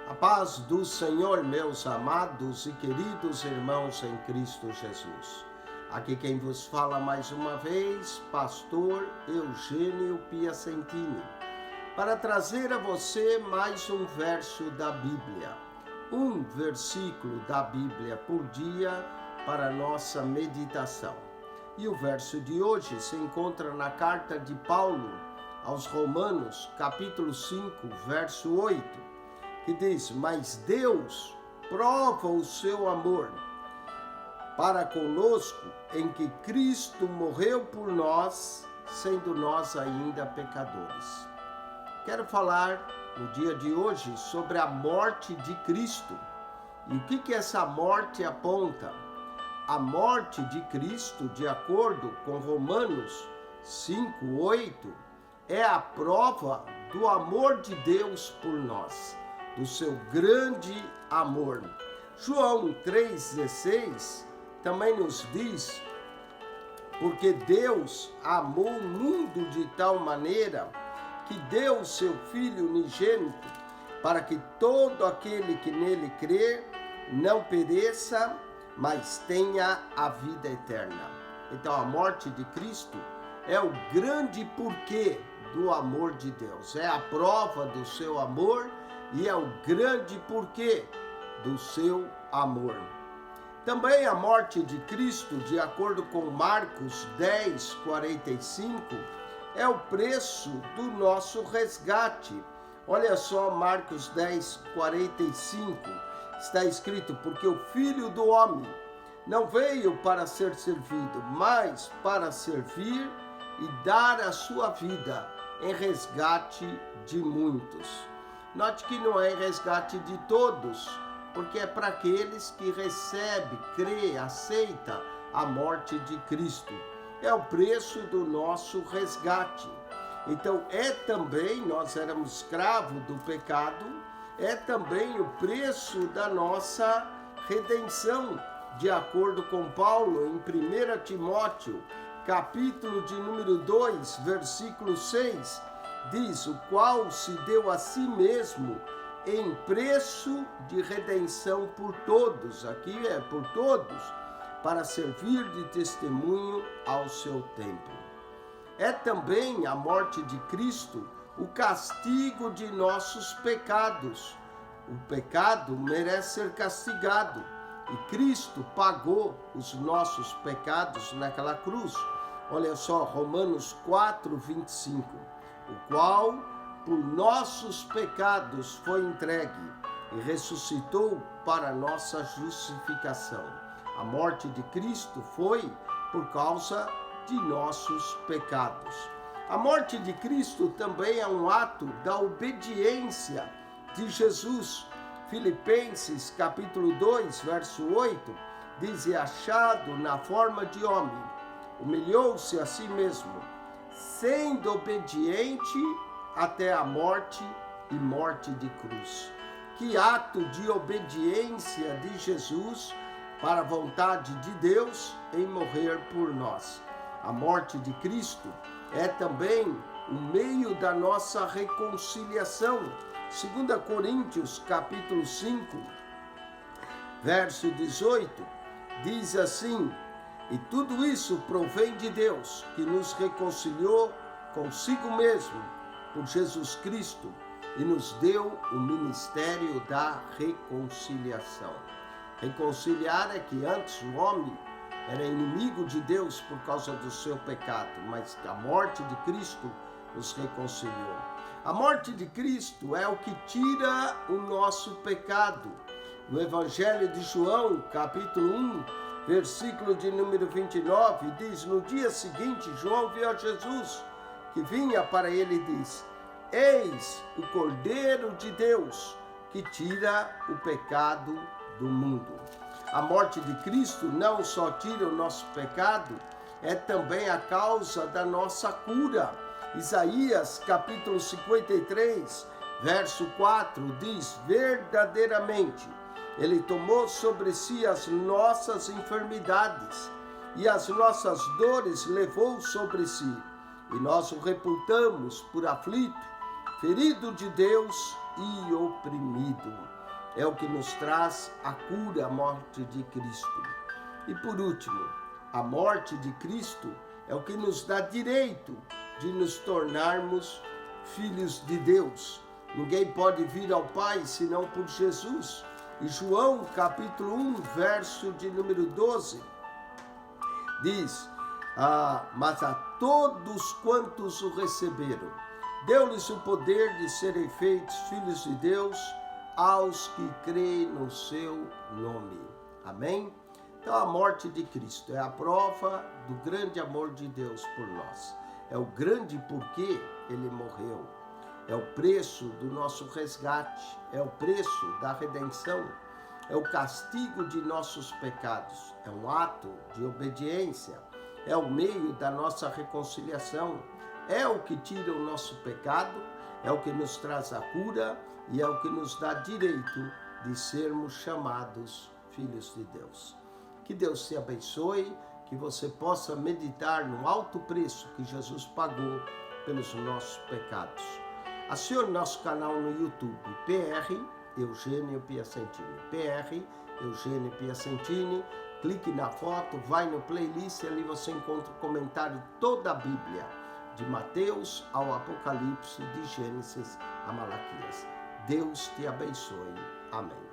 A paz do Senhor, meus amados e queridos irmãos em Cristo Jesus. Aqui quem vos fala mais uma vez, pastor Eugênio Piacentini, para trazer a você mais um verso da Bíblia, um versículo da Bíblia por dia para nossa meditação. E o verso de hoje se encontra na carta de Paulo aos Romanos, capítulo 5, verso 8. Que diz: mas Deus prova o seu amor para conosco em que Cristo morreu por nós, sendo nós ainda pecadores. Quero falar no dia de hoje sobre a morte de Cristo. E o que essa morte aponta? A morte de Cristo, de acordo com Romanos 5:8, é a prova do amor de Deus por nós, do seu grande amor. João 3,16 também nos diz: porque Deus amou o mundo de tal maneira que deu o seu Filho unigênito, para que todo aquele que nele crê não pereça, mas tenha a vida eterna. Então a morte de Cristo é o grande porquê do amor de Deus, é a prova do seu amor e é o grande porquê do seu amor. Também a morte de Cristo, de acordo com Marcos 10:45, é o preço do nosso resgate. Olha só, Marcos 10:45, está escrito: porque o Filho do Homem não veio para ser servido, mas para servir e dar a sua vida em resgate de muitos. Note que não é resgate de todos, porque é para aqueles que recebem, crê, aceita a morte de Cristo. É o preço do nosso resgate. Então também, nós éramos escravos do pecado, é também o preço da nossa redenção, de acordo com Paulo em 1 Timóteo, capítulo de número 2, versículo 6, diz: o qual se deu a si mesmo em preço de redenção por todos, aqui é por todos, para servir de testemunho ao seu tempo. É também a morte de Cristo o castigo de nossos pecados. O pecado merece ser castigado e Cristo pagou os nossos pecados naquela cruz. Olha só, Romanos 4:25. O qual por nossos pecados foi entregue e ressuscitou para nossa justificação. A morte de Cristo foi por causa de nossos pecados. A morte de Cristo também é um ato da obediência de Jesus. Filipenses capítulo 2, verso 8, diz: e achado na forma de homem, humilhou-se a si mesmo, sendo obediente até a morte e morte de cruz. Que ato de obediência de Jesus para a vontade de Deus em morrer por nós. A morte de Cristo é também o meio da nossa reconciliação. 2 Coríntios capítulo 5, verso 18, diz assim: e tudo isso provém de Deus, que nos reconciliou consigo mesmo por Jesus Cristo e nos deu o ministério da reconciliação. Reconciliar é que antes o homem era inimigo de Deus por causa do seu pecado, mas a morte de Cristo nos reconciliou. A morte de Cristo é o que tira o nosso pecado. No Evangelho de João, capítulo 1, versículo de número 29, diz: no dia seguinte, João viu a Jesus que vinha para ele e diz: eis o Cordeiro de Deus que tira o pecado do mundo. A morte de Cristo não só tira o nosso pecado, é também a causa da nossa cura. Isaías capítulo 53, verso 4 diz: verdadeiramente ele tomou sobre si as nossas enfermidades e as nossas dores levou sobre si, e nós o reputamos por aflito, ferido de Deus e oprimido. é o que nos traz a cura, a morte de Cristo. E por último, a morte de Cristo é o que nos dá direito de nos tornarmos filhos de Deus. Ninguém pode vir ao Pai senão por Jesus. E João, capítulo 1, verso de número 12, diz: mas a todos quantos o receberam, deu-lhes o poder de serem feitos filhos de Deus, aos que creem no seu nome. Amém? Então a morte de Cristo é a prova do grande amor de Deus por nós. É o grande porquê ele morreu. É o preço do nosso resgate, é o preço da redenção, é o castigo de nossos pecados, é um ato de obediência, é o meio da nossa reconciliação, é o que tira o nosso pecado, é o que nos traz a cura e é o que nos dá direito de sermos chamados filhos de Deus. Que Deus te abençoe, que você possa meditar no alto preço que Jesus pagou pelos nossos pecados. Acione nosso canal no YouTube, PR Eugênio Piacentini. PR Eugênio Piacentini. Clique na foto, vai no playlist e ali você encontra o comentário de toda a Bíblia, de Mateus ao Apocalipse, de Gênesis a Malaquias. Deus te abençoe. Amém.